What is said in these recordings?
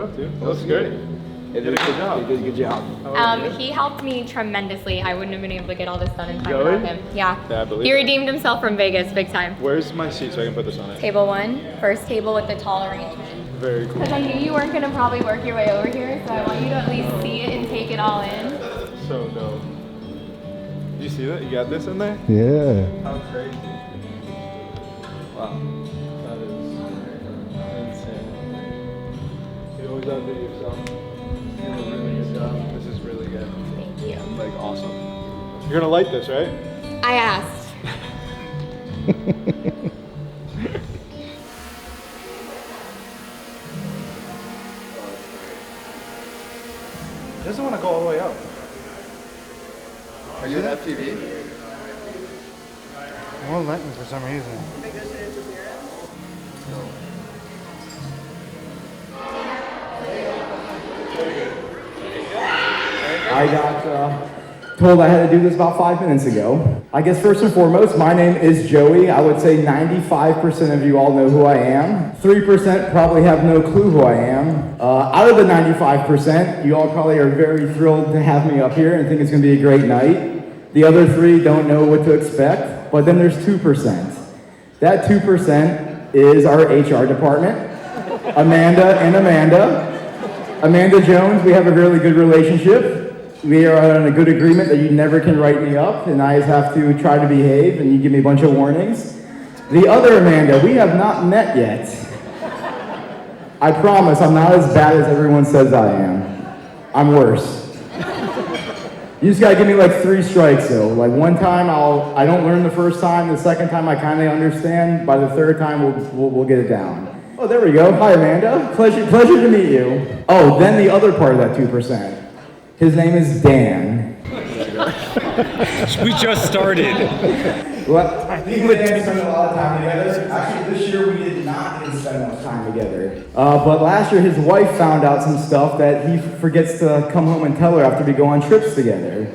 up to. That looks great. You did a good job. Good job. He helped me tremendously. I wouldn't have been able to get all this done in time Really? without him. Yeah. Yeah, I believe He it. redeemed himself from Vegas big time. Where's my seat so I can put this on it? Table 1, first table with the tall arrangement. Very cool. Because I knew you weren't going to probably work your way over here, so I want you to at least see it and take it all in. So dope. You see that? You got this in there? Yeah. How crazy. Wow. That is insane. You always outdo yourself. You did a really good job. This is really good. Thank you. Like, awesome. You're gonna like this, right? I asked. He doesn't want to go all the way up. Are you an FTV? It won't let me for some reason. I got told I had to do this about 5 minutes ago. I guess first and foremost, my name is Joey. I would say 95% of you all know who I am. 3% probably have no clue who I am. Out of the 95%, you all probably are very thrilled to have me up here and think it's going to be a great night. The other 3 don't know what to expect, but then there's 2%. That 2% is our HR department, Amanda and Amanda. Amanda Jones, we have a really good relationship. We are on a good agreement that you never can write me up, and I just have to try to behave, and you give me a bunch of warnings. The other Amanda, we have not met yet. I promise I'm not as bad as everyone says I am. I'm worse. You just gotta give me like 3 strikes though. Like one time I don't learn the first time, the second time I kinda understand, by the third time we'll get it down. Oh, there we go. Hi Amanda, pleasure to meet you. Oh, then the other part of that 2%. His name is Dan. We just started. Well, I think we did spend a lot of time together. Actually, this year we did not get to spend much time together. But last year, his wife found out some stuff that he forgets to come home and tell her after we go on trips together.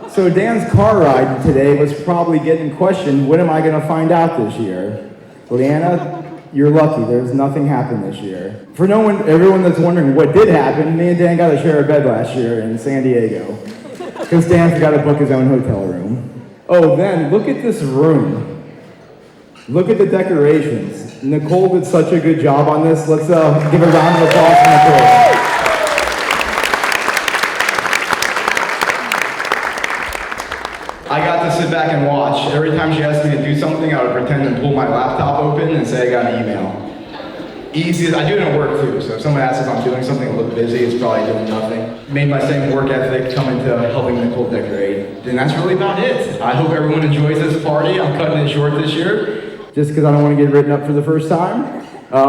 So Dan's car ride today was probably getting questioned, when am I going to find out this year? Leanna, you're lucky. There's nothing happened this year. For everyone that's wondering what did happen, me and Dan got to share a bed last year in San Diego. Because Dan forgot to book his own hotel room. Oh, then look at this room. Look at the decorations. Nicole did such a good job on this. Let's give a round of applause for Nicole. I got to sit back and watch. Every time she asked me to do something, I would pretend to pull my laptop open and say I got an email. Easy, I do it at work too, so if someone asks if I'm doing something a little busy, it's probably doing nothing. Made my same work ethic come into helping Nicole decorate. And that's really about it. I hope everyone enjoys this party. I'm cutting it short this year, just because I don't want to get written up for the first time.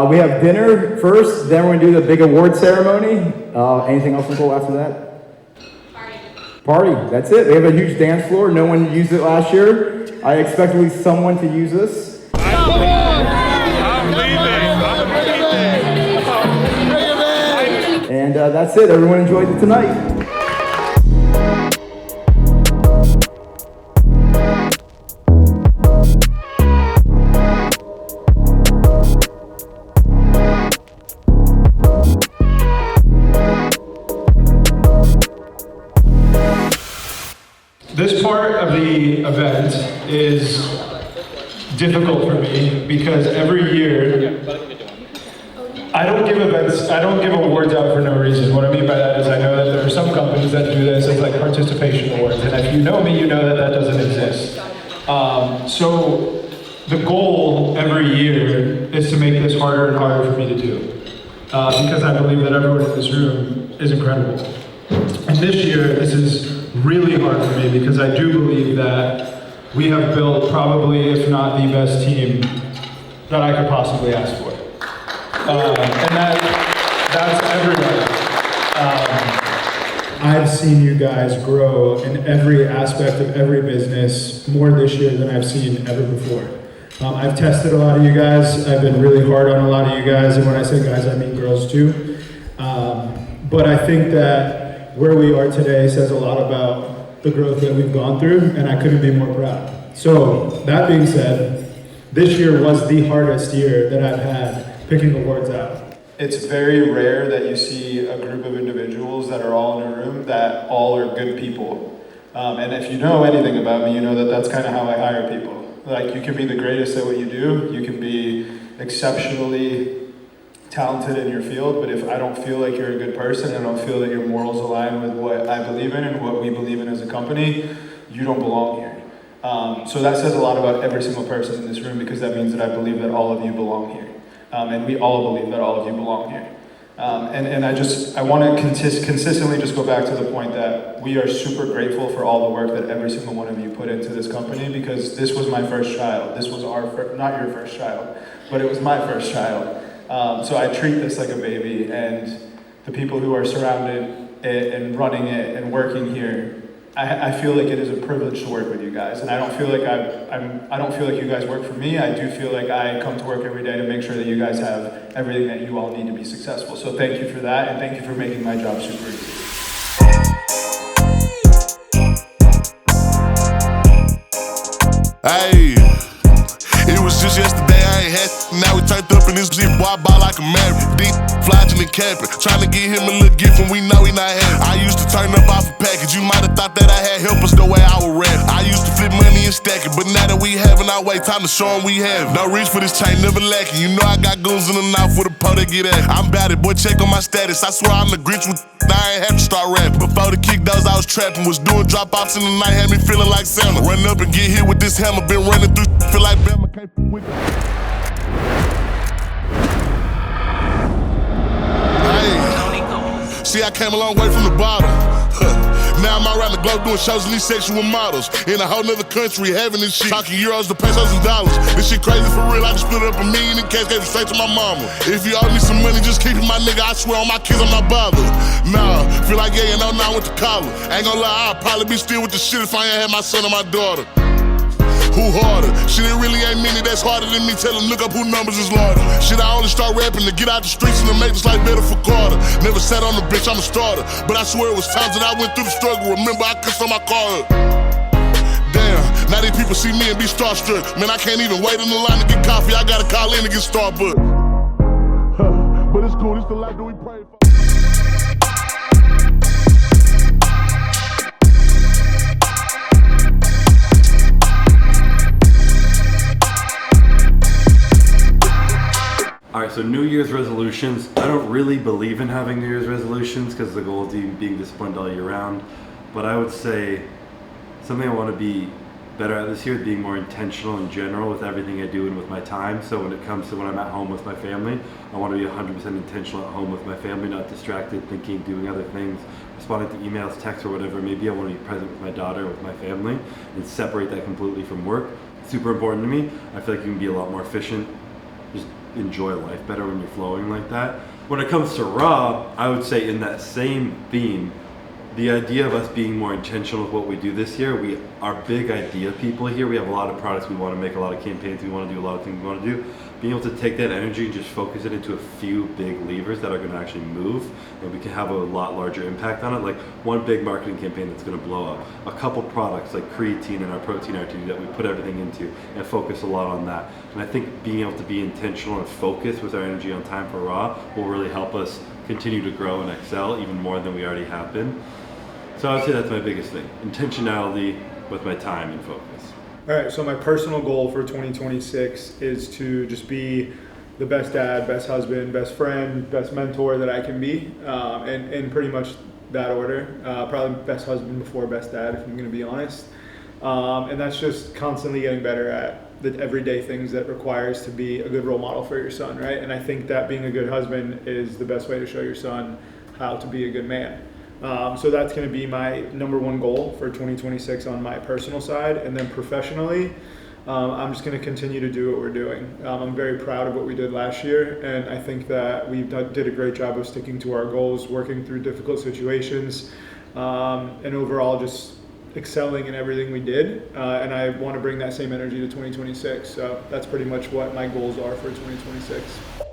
We have dinner first, then we're going to do the big award ceremony. Anything else, Nicole, after that? Party, that's it. We have a huge dance floor. No one used it last year. I expect at least someone to use this. I'm leaving. And that's it. Everyone enjoyed it tonight. This part of the event is difficult for me because every year I don't give awards out for no reason. What I mean by that is I know that there are some companies that do this as like participation awards, and if you know me, you know that that doesn't exist. So the goal every year is to make this harder and harder for me to do because I believe that everyone in this room is incredible. And this year, this is really hard for me because I do believe that we have built probably, if not the best team that I could possibly ask for. And that's everybody. I've seen you guys grow in every aspect of every business more this year than I've seen ever before. I've tested a lot of you guys. I've been really hard on a lot of you guys, and when I say guys, I mean girls too. But I think that where we are today says a lot about the growth that we've gone through, and I couldn't be more proud. So, that being said, this year was the hardest year that I've had picking awards out. it's very rare that you see a group of individuals that are all in a room that all are good people. And if you know anything about me, you know that that's kind of how I hire people. Like, you can be the greatest at what you do, you can be exceptionally talented in your field, but if I don't feel like you're a good person, I don't feel that your morals align with what I believe in and what we believe in as a company, you don't belong here. So that says a lot about every single person in this room, because that means that I believe that all of you belong here. And we all believe that all of you belong here. And I want to consistently just go back to the point that we are super grateful for all the work that every single one of you put into this company, because this was my first child. This was not your first child, but it was my first child. So I treat this like a baby, and the people who are surrounded it and running it and working here, I feel like it is a privilege to work with you guys, and I don't feel like I don't feel like you guys work for me. I do feel like I come to work every day to make sure that you guys have everything that you all need to be successful. So thank you for that, and thank you for making my job super easy. Hey, it was just yesterday, I ain't had. Now we turned up in this shit, boy, I ball like a married. Deep, flying and camping, trying to get him a little gift when we know he not having. I used to turn up off a package, you might have thought that I had helpers the way I was rap. I used to flip money and stack it, but now that we having our way, time to show them we have. No reach for this chain, never lacking. You know I got goons in the mouth with a po they get at. I'm bout it, boy, check on my status. I swear I'm the Grinch with now I ain't have to start rapping. Before the kick those, I was trapping. Was doing drop-offs in the night, had me feeling like Santa. Run up and get hit with this hammer, been running through, feel like Bama, can't f with it. Hey, see, I came a long way from the bottom. Now I'm around the globe doing shows with these sexual models. In a whole nother country, having this shit. Talking euros to pesos and dollars. This shit crazy for real, I just split up $1 million in cash, gave it straight to my mama. If you owe me some money, just keep it, my nigga. I swear on my kids, I'm not bothered. Nah, feel like yeah, no, I went to college. Ain't gonna lie, I'll probably be still with the shit if I ain't had my son or my daughter. Who harder? Shit, it really ain't many that's harder than me. Tell them, look up who numbers is larger. Shit, I only start rapping to get out the streets and to make this life better for Carter. Never sat on the bitch, I'm a starter. But I swear it was times that I went through the struggle. Remember, I kissed on my car. Damn, now these people see me and be starstruck. Man, I can't even wait in the line to get coffee. I gotta call in to get Starbucks. But it's cool, it's the life that we pray for. Alright, so New Year's resolutions. I don't really believe in having New Year's resolutions because the goal is being disciplined all year round. But I would say something I want to be better at this year is being more intentional in general with everything I do and with my time. So when it comes to when I'm at home with my family, I want to be 100% intentional at home with my family, not distracted, thinking, doing other things, responding to emails, texts, or whatever. Maybe I want to be present with my daughter, with my family, and separate that completely from work. It's super important to me. I feel like you can be a lot more efficient. Just enjoy life better when you're flowing like that. When it comes to Raw, I would say in that same theme, the idea of us being more intentional with what we do this year, we are big idea people here. We have a lot of products we want to make, a lot of campaigns we want to do, a lot of things we want to do. Being able to take that energy and just focus it into a few big levers that are going to actually move, and we can have a lot larger impact on it. Like one big marketing campaign that's going to blow up, a couple products like creatine and our protein RTD that we put everything into and focus a lot on that. And I think being able to be intentional and focus with our energy on time for Raw will really help us continue to grow and excel even more than we already have been. So I would say that's my biggest thing, intentionality with my time and focus. All right, so my personal goal for 2026 is to just be the best dad, best husband, best friend, best mentor that I can be, and in pretty much that order. Probably best husband before best dad, if I'm gonna be honest. And that's just constantly getting better at the everyday things that requires to be a good role model for your son, right? And I think that being a good husband is the best way to show your son how to be a good man. So that's going to be my #1 goal for 2026 on my personal side. And then professionally, I'm just going to continue to do what we're doing. I'm very proud of what we did last year, and I think that we did a great job of sticking to our goals, working through difficult situations, and overall just excelling in everything we did. And I want to bring that same energy to 2026. So that's pretty much what my goals are for 2026.